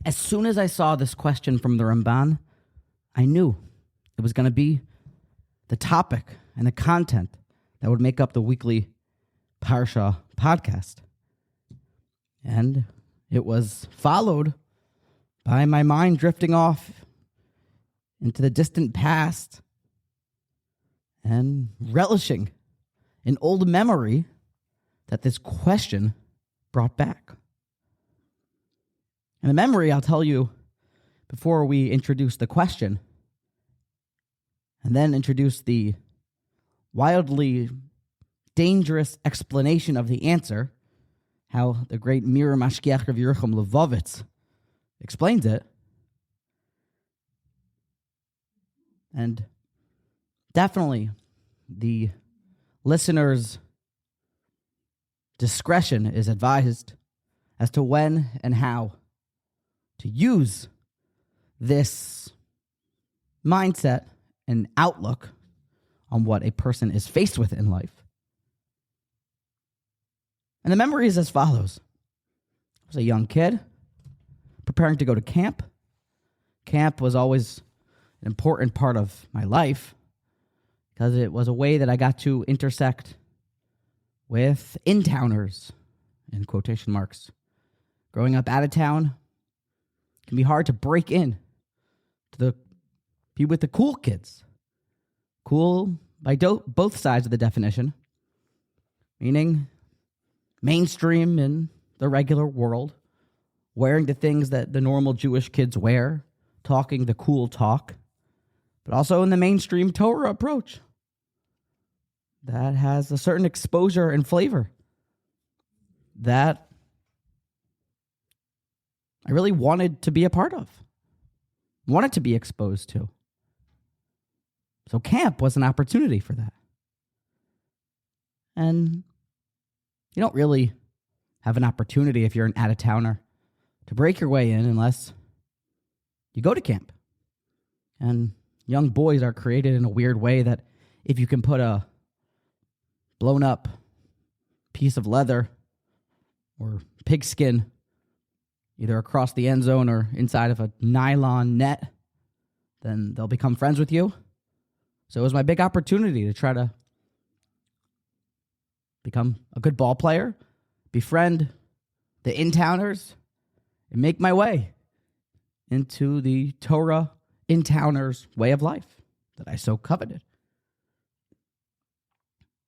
As soon as I saw this question from the Ramban, I knew it was going to be the topic and the content that would make up the weekly Parsha podcast. And it was followed by my mind drifting off into the distant past and relishing an old memory that this question brought back. And the memory, I'll tell you before we introduce the question, and then introduce the wildly dangerous explanation of the answer, how the great mirror Mashiach Rabbi Yeruchom Levovitz explains it. And definitely the listener's discretion is advised as to when and how to use this mindset and outlook on what a person is faced with in life. And the memory is as follows. I was a young kid preparing to go to camp. Camp was always an important part of my life because it was a way that I got to intersect with in-towners, in quotation marks. Growing up out of town can be hard to break in to be with the cool kids. Cool by both sides of the definition, meaning mainstream in the regular world, wearing the things that the normal Jewish kids wear, talking the cool talk, but also in the mainstream Torah approach that has a certain exposure and flavor that I really wanted to be a part of, wanted to be exposed to. So camp was an opportunity for that. And you don't really have an opportunity if you're an out-of-towner to break your way in unless you go to camp. And young boys are created in a weird way that if you can put a blown-up piece of leather or pigskin either across the end zone or inside of a nylon net, then they'll become friends with you. So it was my big opportunity to try to become a good ball player, befriend the in-towners, and make my way into the Torah in-towners way of life that I so coveted.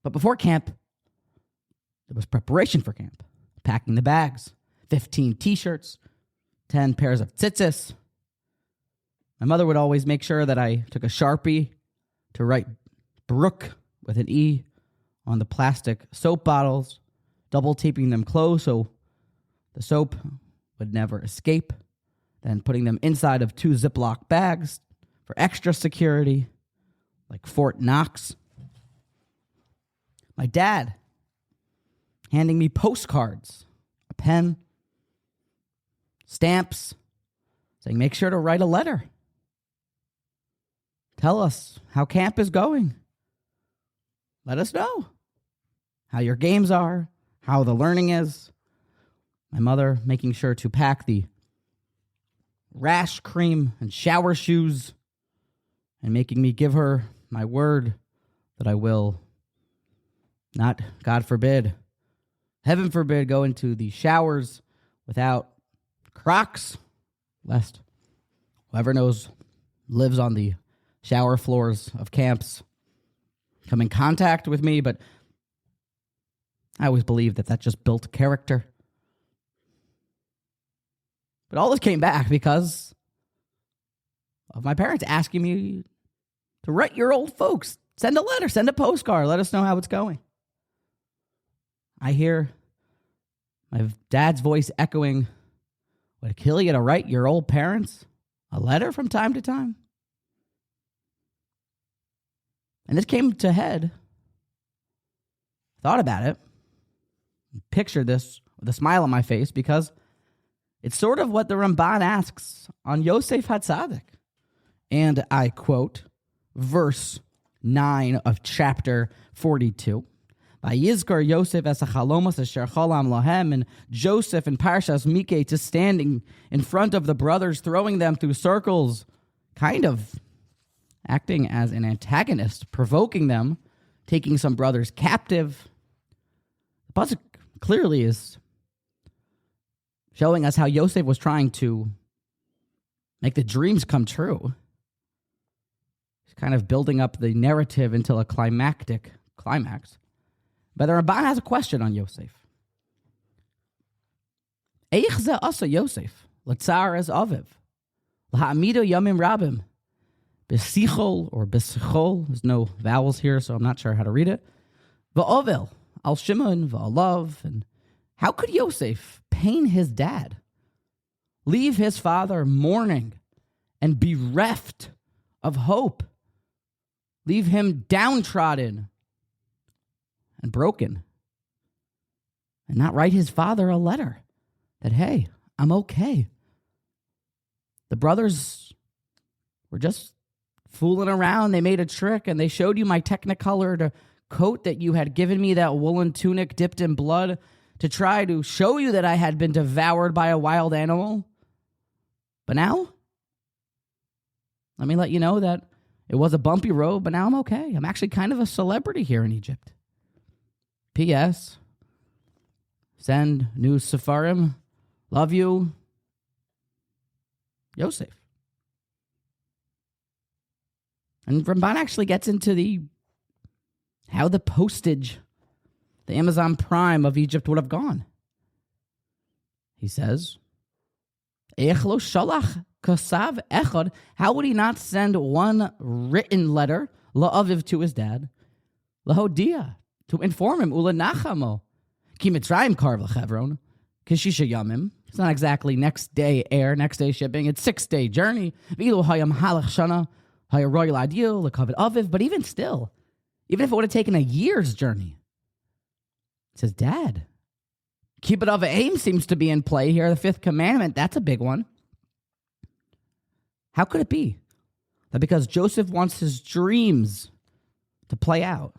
But before camp, there was preparation for camp. Packing the bags, 15 t-shirts, 10 pairs of tzitzis. My mother would always make sure that I took a Sharpie to write Brook with an E on the plastic soap bottles, double taping them closed so the soap would never escape, then putting them inside of 2 Ziploc bags for extra security, like Fort Knox. My dad handing me postcards, a pen, stamps, saying, make sure to write a letter. Tell us how camp is going. Let us know how your games are, how the learning is. My mother making sure to pack the rash cream and shower shoes and making me give her my word that I will not, God forbid, heaven forbid, go into the showers without Crocs, lest whoever knows lives on the shower floors of camps come in contact with me, but I always believed that just built character. But all this came back because of my parents asking me to write your old folks. Send a letter, send a postcard, let us know how it's going. I hear my dad's voice echoing, would it kill you to write your old parents a letter from time to time? And this came to head. Thought about it. Pictured this with a smile on my face because it's sort of what the Ramban asks on Yosef HaTzadik. And I quote verse 9 of chapter 42. Vayizkar Yosef es hachalomos asher cholam lahem, and Joseph in Parshas Miketz is standing in front of the brothers, throwing them through circles, kind of acting as an antagonist, provoking them, taking some brothers captive. The pasuk clearly is showing us how Yosef was trying to make the dreams come true. He's kind of building up the narrative until a climactic climax. But the Ramban has a question on Yosef. Eich ze asa Yosef, l'tzar es aviv, l'ha'amido yamim rabim, b'sichol or b'sichol, there's no vowels here, so I'm not sure how to read it, v'ovel, al Shimon, v'alav, and how could Yosef pain his dad, leave his father mourning and bereft of hope, leave him downtrodden and broken, and not write his father a letter that, hey, I'm okay. The brothers were just fooling around. They made a trick, and they showed you my technicolored coat that you had given me, that woolen tunic dipped in blood, to try to show you that I had been devoured by a wild animal. But now, let me let you know that it was a bumpy road, but now I'm okay. I'm actually kind of a celebrity here in Egypt. P.S. Send new Sepharim. Love you, Yosef. And Ramban actually gets into how the postage, the Amazon Prime of Egypt would have gone. He says, Eich lo shalach kasav echad. How would he not send one written letter, la'aviv, to his dad, lahodia, to inform him, ula nachamo, ki mitzrayim karv l'chevron, kishisha yamim. It's not exactly next day air, next day shipping. It's 6-day journey. V'ilu hayam halach shana, hayaroy ladil, l'kavid aviv. But even still, even if it would have taken a year's journey, it says, Dad, kibbut av aim seems to be in play here. The fifth commandment, that's a big one. How could it be that because Joseph wants his dreams to play out,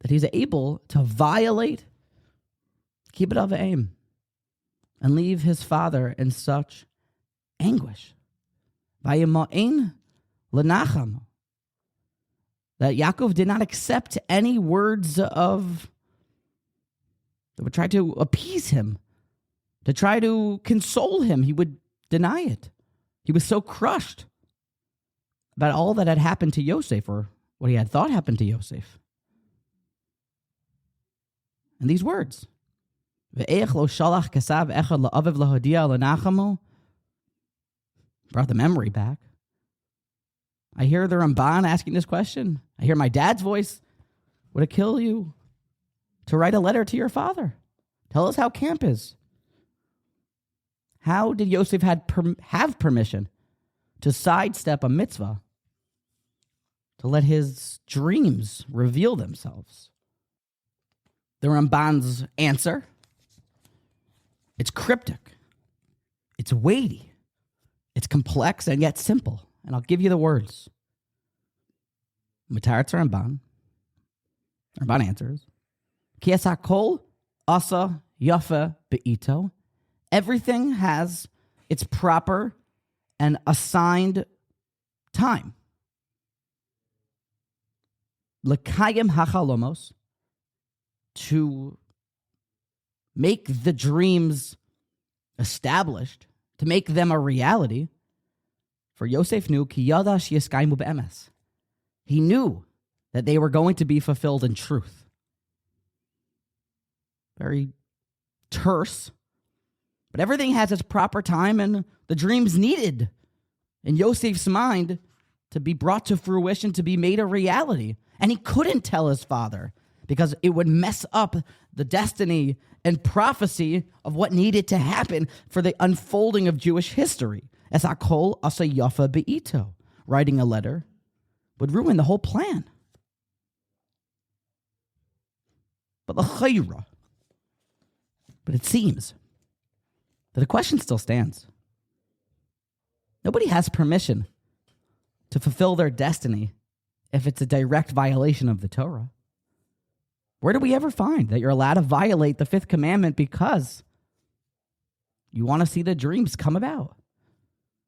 that he's able to violate kibbut av aim and leave his father in such anguish? Vayima'in lenacham. That Yaakov did not accept any words of that would try to appease him, to try to console him. He would deny it. He was so crushed about all that had happened to Yosef, or what he had thought happened to Yosef. And these words, Ve'ech lo shalach kasav echad la'aviv lahodia lenachamo, brought the memory back. I hear the Ramban asking this question. I hear my dad's voice. Would it kill you to write a letter to your father? Tell us how camp is. How did Yosef have permission to sidestep a mitzvah, to let his dreams reveal themselves? The Ramban's answer, it's cryptic, it's weighty, it's complex and yet simple. And I'll give you the words. Mataratz Ramban. Ramban answers, Ki es hakol asa yafa be'ito. Everything has its proper and assigned time. L'kayim hachalomos, to make the dreams established, to make them a reality. For Yosef knew, ki yada sheyaskaimu be'emes. He knew that they were going to be fulfilled in truth. Very terse. But everything has its proper time, and the dreams needed in Yosef's mind to be brought to fruition, to be made a reality. And he couldn't tell his father because it would mess up the destiny and prophecy of what needed to happen for the unfolding of Jewish history. Es hakol asa yafa be'ito. Writing a letter would ruin the whole plan. But it seems that the question still stands. Nobody has permission to fulfill their destiny if it's a direct violation of the Torah. Where do we ever find that you're allowed to violate the fifth commandment because you want to see the dreams come about?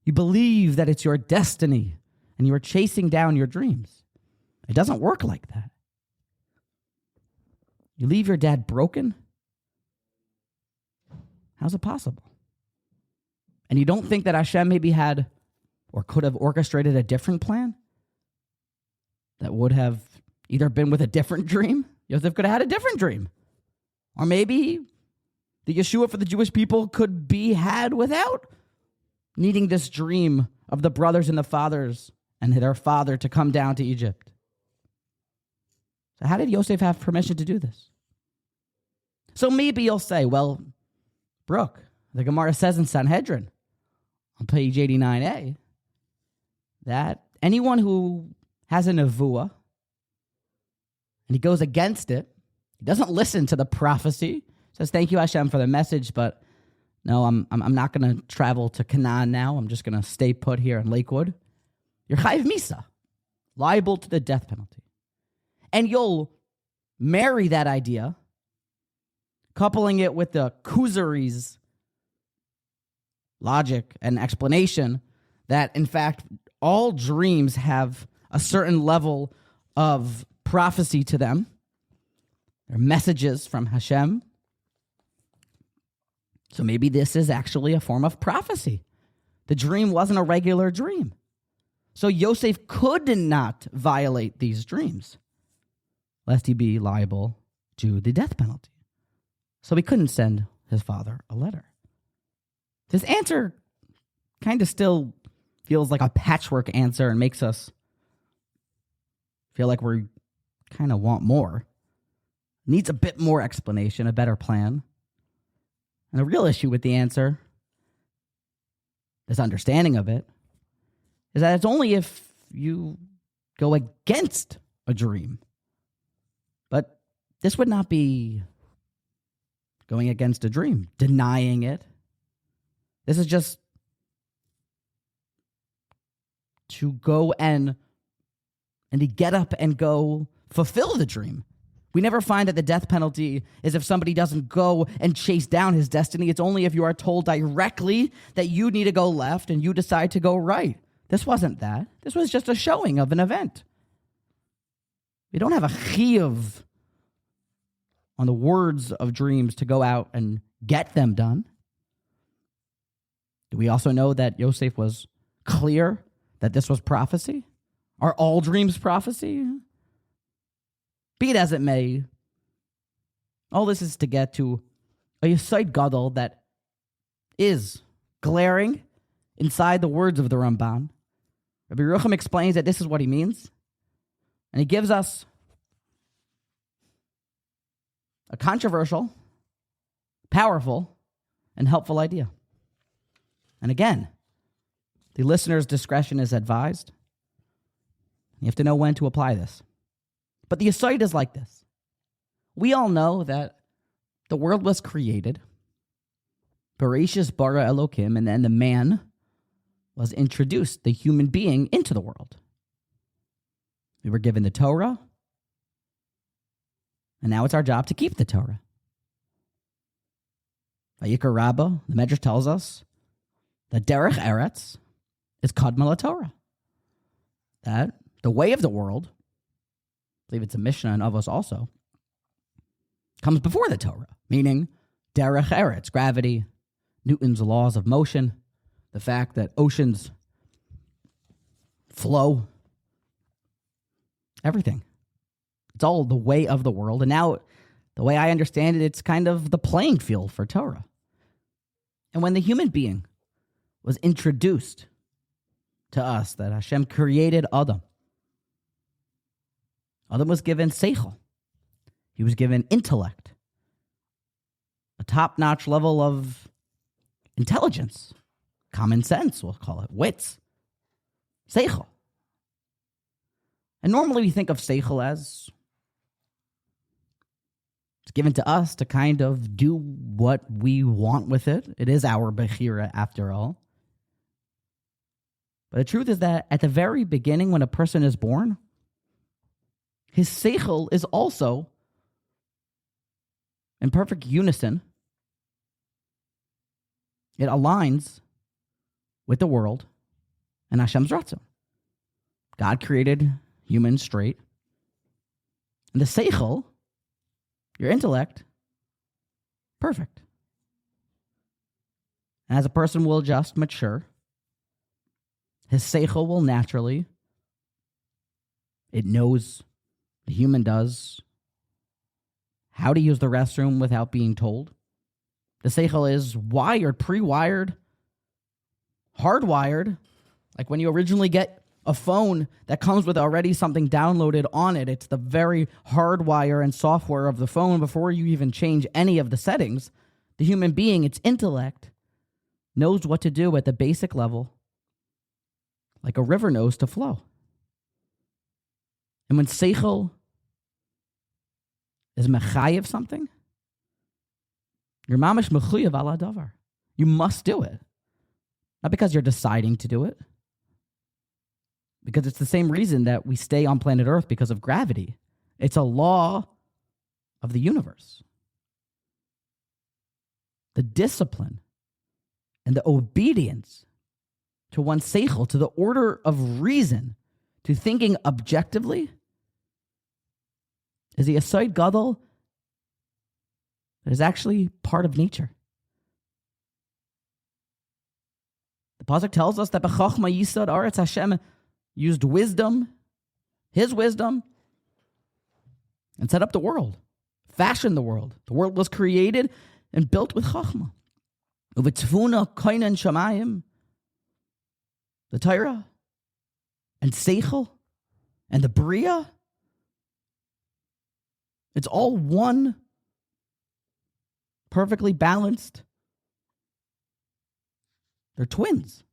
You believe that it's your destiny and you are chasing down your dreams. It doesn't work like that. You leave your dad broken? How's it possible? And you don't think that Hashem maybe had or could have orchestrated a different plan that would have either been with a different dream? Yosef could have had a different dream. Or maybe the Yeshua for the Jewish people could be had without needing this dream of the brothers and the fathers and their father to come down to Egypt. So how did Yosef have permission to do this? So maybe you'll say, well, Brooke, the Gemara says in Sanhedrin on page 89a that anyone who has a nevuah and he goes against it, he doesn't listen to the prophecy, says, thank you, Hashem, for the message, but no, I'm not going to travel to Canaan now. I'm just going to stay put here in Lakewood. You're chayiv misa, liable to the death penalty. And you'll marry that idea, coupling it with the Kuzari's logic and explanation that, in fact, all dreams have a certain level of prophecy to them. They're messages from Hashem. So maybe this is actually a form of prophecy. The dream wasn't a regular dream. So Yosef could not violate these dreams, lest he be liable to the death penalty. So he couldn't send his father a letter. This answer kind of still feels like a patchwork answer and makes us feel like we kind of want more. Needs a bit more explanation, a better plan. And the real issue with the answer, this understanding of it, is that it's only if you go against a dream. But this would not be going against a dream, denying it. This is just to go and to get up and go fulfill the dream. We never find that the death penalty is if somebody doesn't go and chase down his destiny. It's only if you are told directly that you need to go left and you decide to go right. This wasn't that. This was just a showing of an event. We don't have a chiyuv on the words of dreams to go out and get them done. Do we also know that Yosef was clear that this was prophecy? Are all dreams prophecy? Be it as it may, all this is to get to a yesod gadol that is glaring inside the words of the Ramban. Rabbi Yeruchom explains that this is what he means, and he gives us a controversial, powerful, and helpful idea. And again, the listener's discretion is advised. You have to know when to apply this. But the yesod is like this. We all know that the world was created. Bereshis bara Elokim, and then the man was introduced, the human being, into the world. We were given the Torah, and now it's our job to keep the Torah. Vayikra Rabbah, the Medrash tells us that derech eretz is kadma Torah. That the way of the world, I believe it's a Mishnah in Avos also, comes before the Torah, meaning derech eretz, gravity, Newton's laws of motion, the fact that oceans flow, everything. It's all the way of the world. And now, the way I understand it, it's kind of the playing field for Torah. And when the human being was introduced to us, that Hashem created Adam, Adam was given Seychel. He was given intellect, a top-notch level of intelligence, common sense, we'll call it, wits, Seychel. And normally we think of Seychel as it's given to us to kind of do what we want with it. It is our bechira after all. But the truth is that at the very beginning, when a person is born, his Seychel is also in perfect unison. It aligns with the world and Hashem's ratzon. God created humans straight. And the Seychel, your intellect, perfect. And as a person will just mature, his Seychel will naturally, it knows, the human does, how to use the restroom without being told. The Seychel is wired, pre-wired, hardwired. Like when you originally get a phone that comes with already something downloaded on it, it's the very hardwire and software of the phone before you even change any of the settings. The human being, its intellect, knows what to do at the basic level, like a river knows to flow. And when Seychel is mechayev something, you're mamish mechuyev ala davar. You must do it. Not because you're deciding to do it. Because it's the same reason that we stay on planet Earth because of gravity. It's a law of the universe. The discipline and the obedience to one's Seychel, to the order of reason, to thinking objectively, is the aside gadol that is actually part of nature. The pasuk tells us that b'chachma yisad aretz, Hashem used wisdom, his wisdom, and set up the world, fashioned the world. The world was created and built with chachma. Uvitzvuna kainan shamayim, the Torah, and Seychel, and the Bria. It's all one, perfectly balanced. They're twins.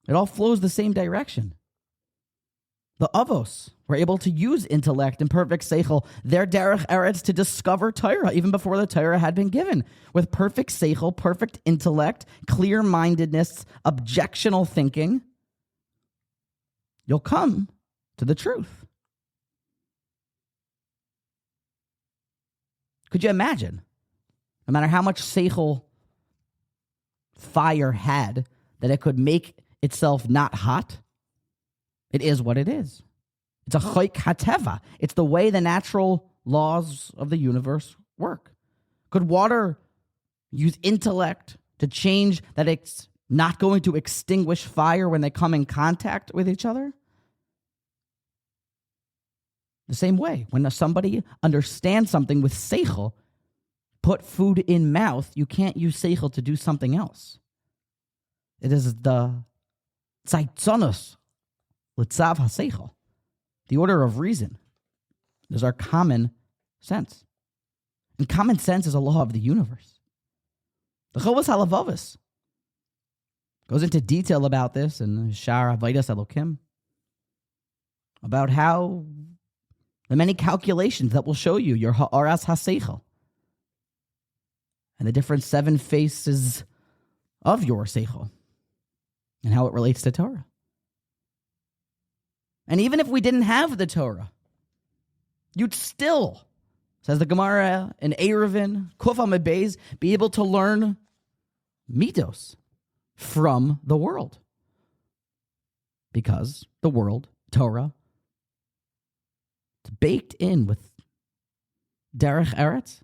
It all flows the same direction. The Avos were able to use intellect and perfect Seychel, their derech eretz, to discover Torah, even before the Torah had been given. With perfect Seychel, perfect intellect, clear-mindedness, objectional thinking, you'll come to the truth. Could you imagine? No matter how much Seychel fire had, that it could make itself not hot, it is what it is. It's a chayk hateva. It's the way the natural laws of the universe work. Could water use intellect to change that it's not going to extinguish fire when they come in contact with each other? The same way, when somebody understands something with Seychel, put food in mouth, you can't use Seychel to do something else. It is the tzaitzonus, litzav ha-Seychel, the order of reason. It is our common sense. And common sense is a law of the universe. The Chovos HaLevovitz goes into detail about this in Shar Avodas Elokim, about how the many calculations that will show you your ha'aras ha-Seychel and the different 7 faces of your Seychel and how it relates to Torah. And even if we didn't have the Torah, you'd still, says the Gemara in Eruvin, Kuf Amud Beis, be able to learn mitos from the world. Because the world, Torah, it's baked in with derech eretz.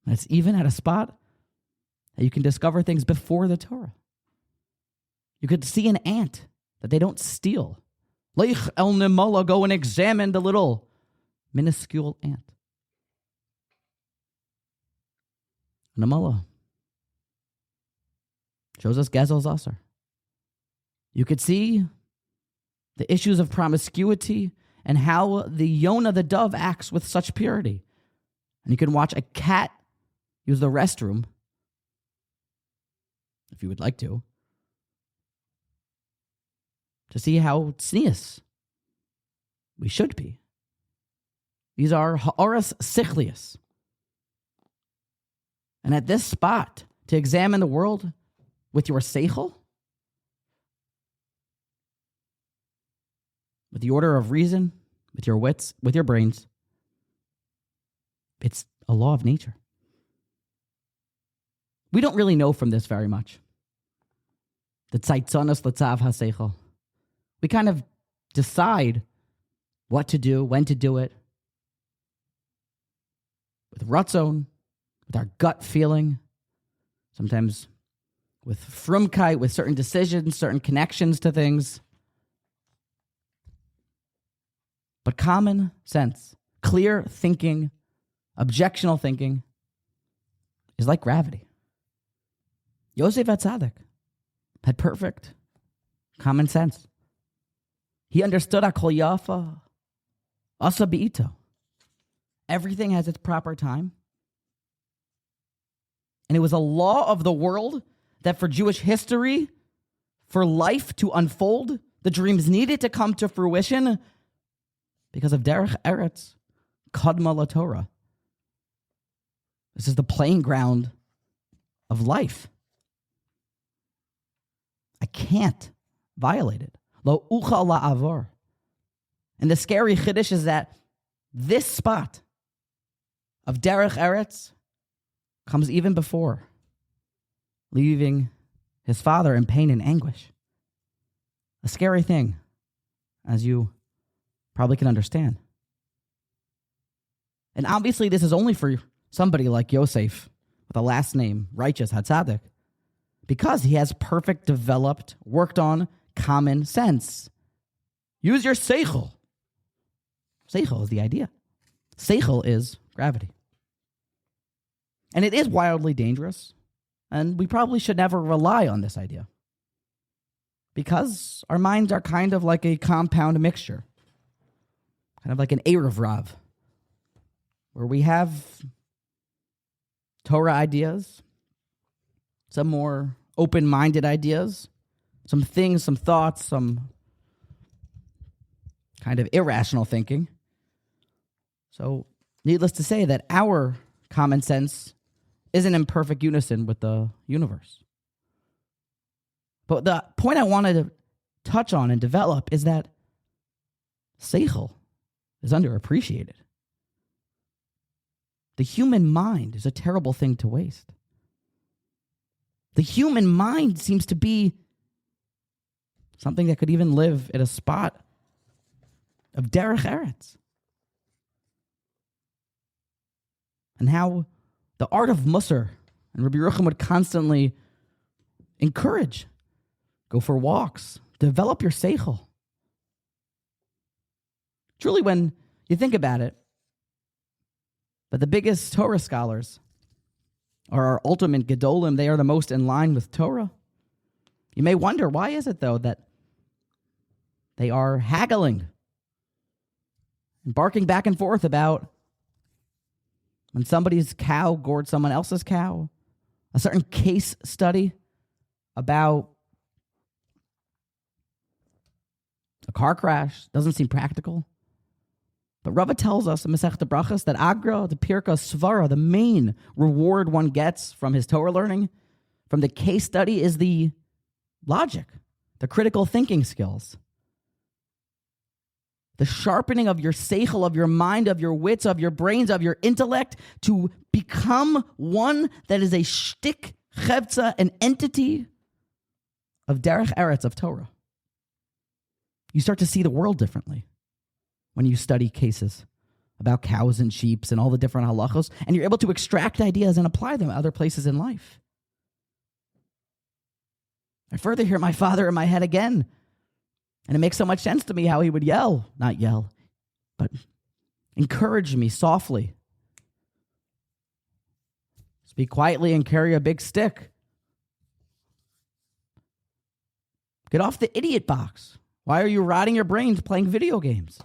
And it's even at a spot that you can discover things before the Torah. You could see an ant that they don't steal. Leich el nimala, go and examine the little minuscule ant. Nimala shows us Gezel Zasar. You could see the issues of promiscuity and how the Yonah, the dove, acts with such purity. And you can watch a cat use the restroom, if you would like to see how tznius we should be. These are ha'aras sichlius. And at this spot, to examine the world with your Seychel, with the order of reason, with your wits, with your brains, It's a law of nature. We don't really know from this very much. The tzaitzonus l'tzav ha-seichel. We kind of decide what to do, when to do it, with ratzon, with our gut feeling, sometimes with frumkeit, with certain decisions, certain connections to things. But common sense, clear thinking, objectional thinking is like gravity. Yosef HaTzadik had perfect common sense. He understood Hakol Yafa, Asa Be'ito. Everything has its proper time. And it was a law of the world that for Jewish history, for life to unfold, the dreams needed to come to fruition because of Derech Eretz, Kadma LaTorah. This is the playing ground of life. I can't violate it. Lo uchal la'avor. And the scary chiddush is that this spot of Derech Eretz comes even before leaving his father in pain and anguish. A scary thing, as you probably can understand. And obviously this is only for somebody like Yosef with a last name, righteous, HaTzadik, because he has perfect, developed, worked on common sense. Use your Seychel. Seychel is the idea. Seychel is gravity. And it is wildly dangerous, and we probably should never rely on this idea, because our minds are kind of like a compound mixture, kind of like an Erev Rav, where we have Torah ideas, some more open-minded ideas, some things, some thoughts, some kind of irrational thinking. So, needless to say that our common sense isn't in perfect unison with the universe. But the point I wanted to touch on and develop is that Seychel is underappreciated. The human mind is a terrible thing to waste. The human mind seems to be something that could even live at a spot of Derech Eretz. And how the art of Musar and Rabbi Yeruchom would constantly encourage, go for walks, develop your Seychel. Truly, when you think about it, but the biggest Torah scholars are our ultimate Gedolim. They are the most in line with Torah. You may wonder, why is it, though, that they are haggling and barking back and forth about when somebody's cow gored someone else's cow, a certain case study about a car crash doesn't seem practical. But Rava tells us in Masechta Brachas that Agra, the Pirka, Svara, the main reward one gets from his Torah learning, from the case study, is the logic, the critical thinking skills. The sharpening of your seichel, of your mind, of your wits, of your brains, of your intellect, to become one that is a shtik, chevtza, an entity of derech eretz, of Torah. You start to see the world differently when you study cases about cows and sheep and all the different halachos, and you're able to extract ideas and apply them other places in life. I further hear my father in my head again. And it makes so much sense to me how he would not yell, but encourage me softly. Speak quietly and carry a big stick. Get off the idiot box. Why are you rotting your brains playing video games?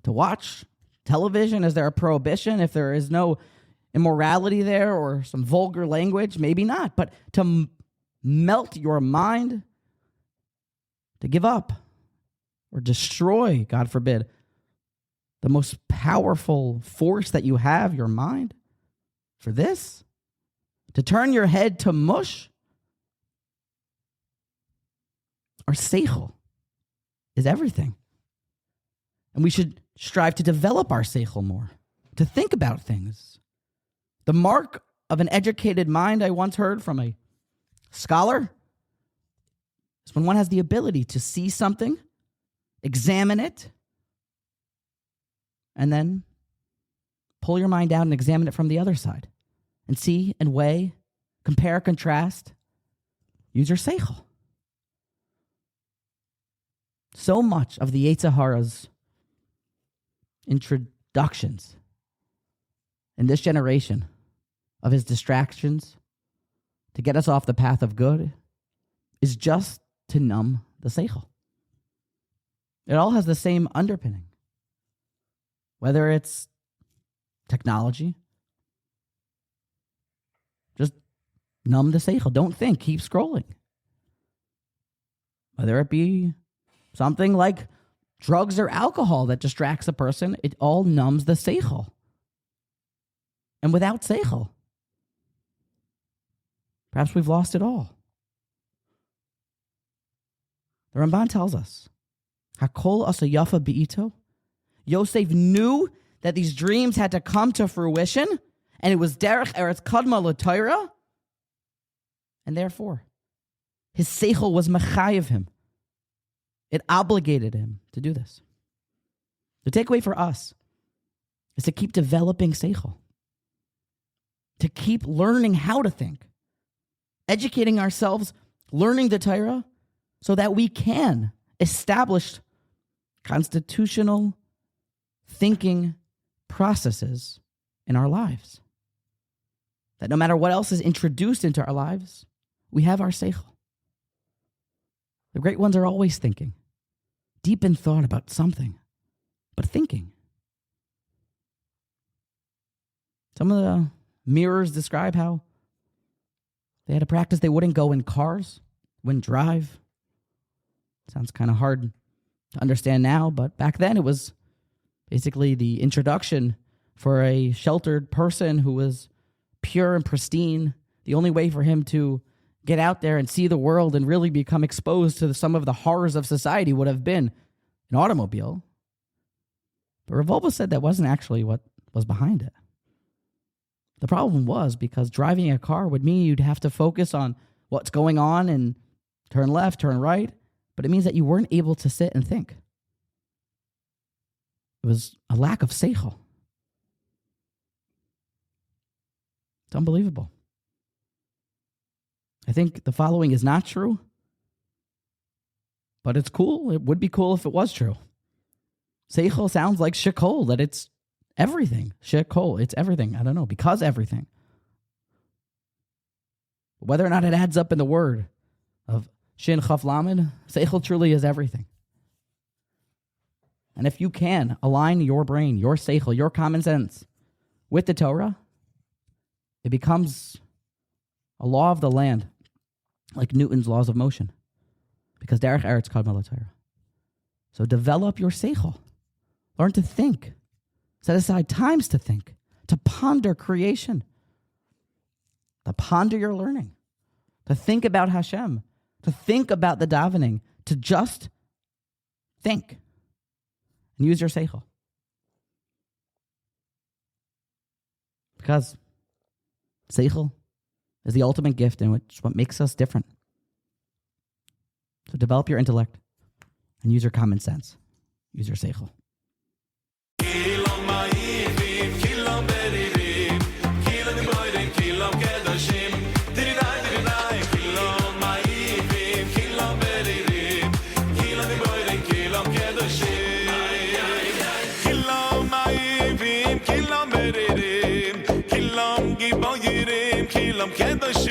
To watch television, is there a prohibition? If there is no immorality there or some vulgar language, maybe not. But to melt your mind, to give up or destroy, God forbid, the most powerful force that you have, your mind, for this, to turn your head to mush, our seichel is everything. And we should strive to develop our Seychel more, to think about things. The mark of an educated mind, I once heard from a scholar, is when one has the ability to see something, examine it, and then pull your mind out and examine it from the other side and see and weigh, compare, contrast, use your Seychel. So much of the Yetzer Hara's introductions in this generation of his distractions to get us off the path of good is just to numb the Seychel. It all has the same underpinning. Whether it's technology, just numb the Seychel. Don't think, keep scrolling. Whether it be something like drugs or alcohol that distracts a person, it all numbs the Seychel. And without Seychel, perhaps we've lost it all. The Ramban tells us, Hakol asa yafa be'ito. Yosef knew that these dreams had to come to fruition, and it was derech eretz kadma l'Torah, and therefore, his Seychel was mechayev him. It obligated him to do this. The takeaway for us is to keep developing Seychel, to keep learning how to think, educating ourselves, learning the Torah, so that we can establish constitutional thinking processes in our lives. That no matter what else is introduced into our lives, we have our Seychel. The great ones are always thinking, deep in thought about something, but thinking. Some of the mirrors describe how they had a practice they wouldn't go in cars, wouldn't drive. Sounds kind of hard to understand now, but back then it was basically the introduction for a sheltered person who was pure and pristine. The only way for him to get out there and see the world and really become exposed to some of the horrors of society would have been an automobile. But Levovitz said that wasn't actually what was behind it. The problem was because driving a car would mean you'd have to focus on what's going on and turn left, turn right, but it means that you weren't able to sit and think. It was a lack of Seychel. It's unbelievable. I think the following is not true, but it's cool. It would be cool if it was true. Seychel sounds like Seychel, that it's everything. Seychel, it's everything. I don't know, because everything. Whether or not it adds up in the word of Shin Chaf Lamed, Seychel truly is everything. And if you can align your brain, your Seychel, your common sense with the Torah, it becomes a law of the land, like Newton's laws of motion, because derech eretz kadma l'Torah. So develop your Seychel. Learn to think. Set aside times to think, to ponder creation, to ponder your learning, to think about Hashem, to think about the davening, to just think and use your Seychel. Because Seychel is the ultimate gift and it's what makes us different. So develop your intellect and use your common sense. Use your Seychel. Kilam kedoshim